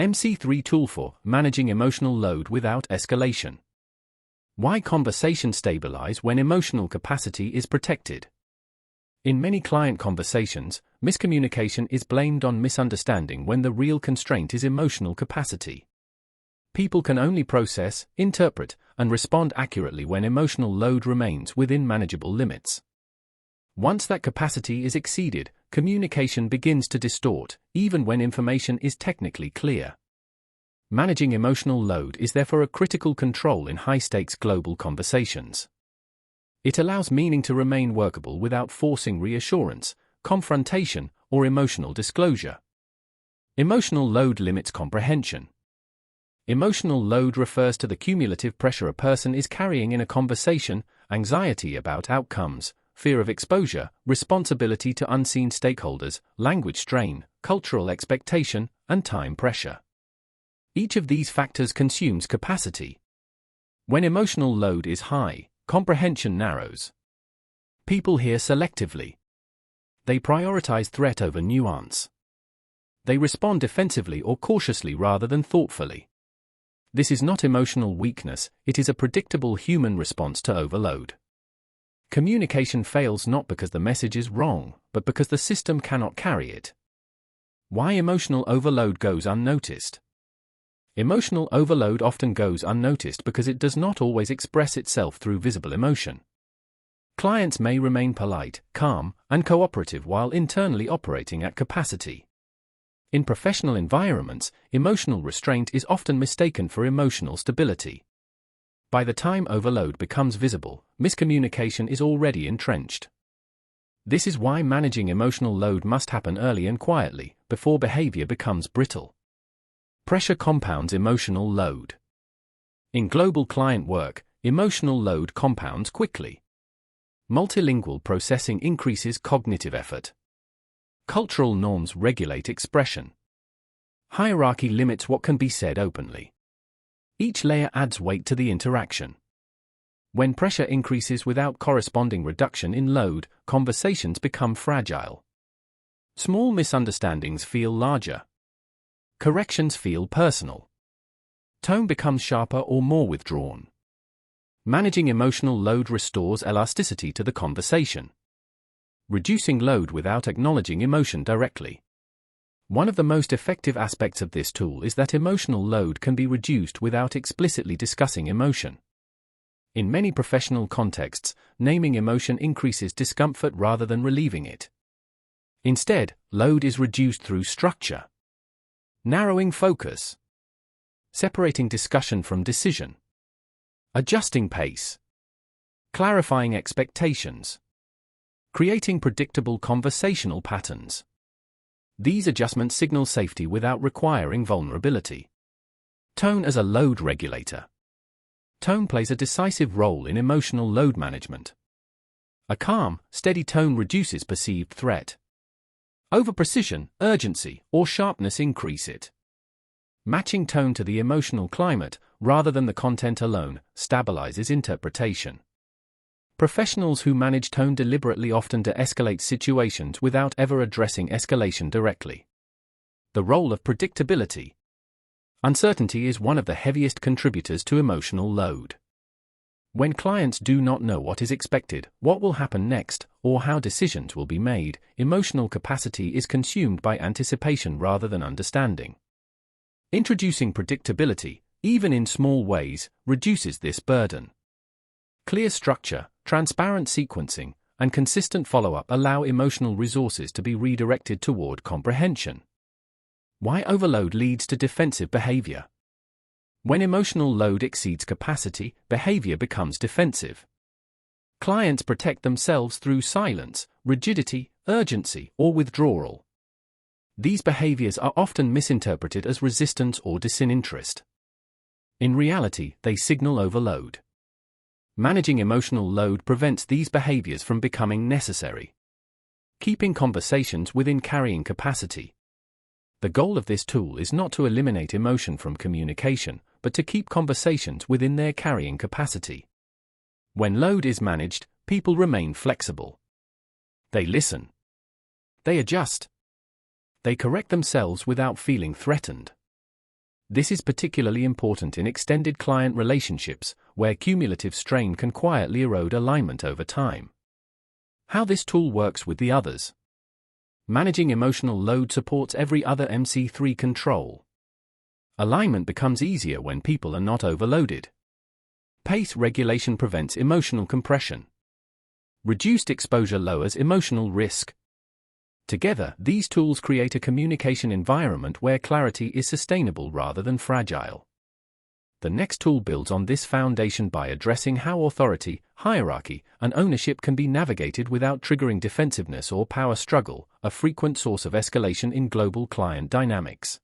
MC3 tool for managing emotional load without escalation. Why conversations stabilize when emotional capacity is protected. In many client conversations, miscommunication is blamed on misunderstanding when the real constraint is emotional capacity. People can only process, interpret, and respond accurately when emotional load remains within manageable limits. Once that capacity is exceeded, communication begins to distort, even when information is technically clear. Managing emotional load is therefore a critical control in high-stakes global conversations. It allows meaning to remain workable without forcing reassurance, confrontation, or emotional disclosure. Emotional load limits comprehension. Emotional load refers to the cumulative pressure a person is carrying in a conversation, anxiety about outcomes, fear of exposure, responsibility to unseen stakeholders, language strain, cultural expectation, and time pressure. Each of these factors consumes capacity. When emotional load is high, comprehension narrows. People hear selectively. They prioritize threat over nuance. They respond defensively or cautiously rather than thoughtfully. This is not emotional weakness, it is a predictable human response to overload. Communication fails not because the message is wrong, but because the system cannot carry it. Why emotional overload goes unnoticed? Emotional overload often goes unnoticed because it does not always express itself through visible emotion. Clients may remain polite, calm, and cooperative while internally operating at capacity. In professional environments, emotional restraint is often mistaken for emotional stability. By the time overload becomes visible, miscommunication is already entrenched. This is why managing emotional load must happen early and quietly, before behavior becomes brittle. Pressure compounds emotional load. In global client work, emotional load compounds quickly. Multilingual processing increases cognitive effort. Cultural norms regulate expression. Hierarchy limits what can be said openly. Each layer adds weight to the interaction. When pressure increases without corresponding reduction in load, conversations become fragile. Small misunderstandings feel larger. Corrections feel personal. Tone becomes sharper or more withdrawn. Managing emotional load restores elasticity to the conversation. Reducing load without acknowledging emotion directly. One of the most effective aspects of this tool is that emotional load can be reduced without explicitly discussing emotion. In many professional contexts, naming emotion increases discomfort rather than relieving it. Instead, load is reduced through structure. Narrowing focus. Separating discussion from decision. Adjusting pace. Clarifying expectations. Creating predictable conversational patterns. These adjustments signal safety without requiring vulnerability. Tone as a load regulator. Tone plays a decisive role in emotional load management. A calm, steady tone reduces perceived threat. Over-precision, urgency, or sharpness increase it. Matching tone to the emotional climate, rather than the content alone, stabilizes interpretation. Professionals who manage tone deliberately often de-escalate situations without ever addressing escalation directly. The role of predictability. Uncertainty is one of the heaviest contributors to emotional load. When clients do not know what is expected, what will happen next, or how decisions will be made, emotional capacity is consumed by anticipation rather than understanding. Introducing predictability, even in small ways, reduces this burden. Clear structure, transparent sequencing, and consistent follow-up allow emotional resources to be redirected toward comprehension. Why overload leads to defensive behavior? When emotional load exceeds capacity, behavior becomes defensive. Clients protect themselves through silence, rigidity, urgency, or withdrawal. These behaviors are often misinterpreted as resistance or disinterest. In reality, they signal overload. Managing emotional load prevents these behaviors from becoming necessary. Keeping conversations within carrying capacity. The goal of this tool is not to eliminate emotion from communication, but to keep conversations within their carrying capacity. When load is managed, people remain flexible. They listen. They adjust. They correct themselves without feeling threatened. This is particularly important in extended client relationships, where cumulative strain can quietly erode alignment over time. How this tool works with the others. Managing emotional load supports every other MC3 control. Alignment becomes easier when people are not overloaded. Pace regulation prevents emotional compression. Reduced exposure lowers emotional risk. Together, these tools create a communication environment where clarity is sustainable rather than fragile. The next tool builds on this foundation by addressing how authority, hierarchy, and ownership can be navigated without triggering defensiveness or power struggle, a frequent source of escalation in global client dynamics.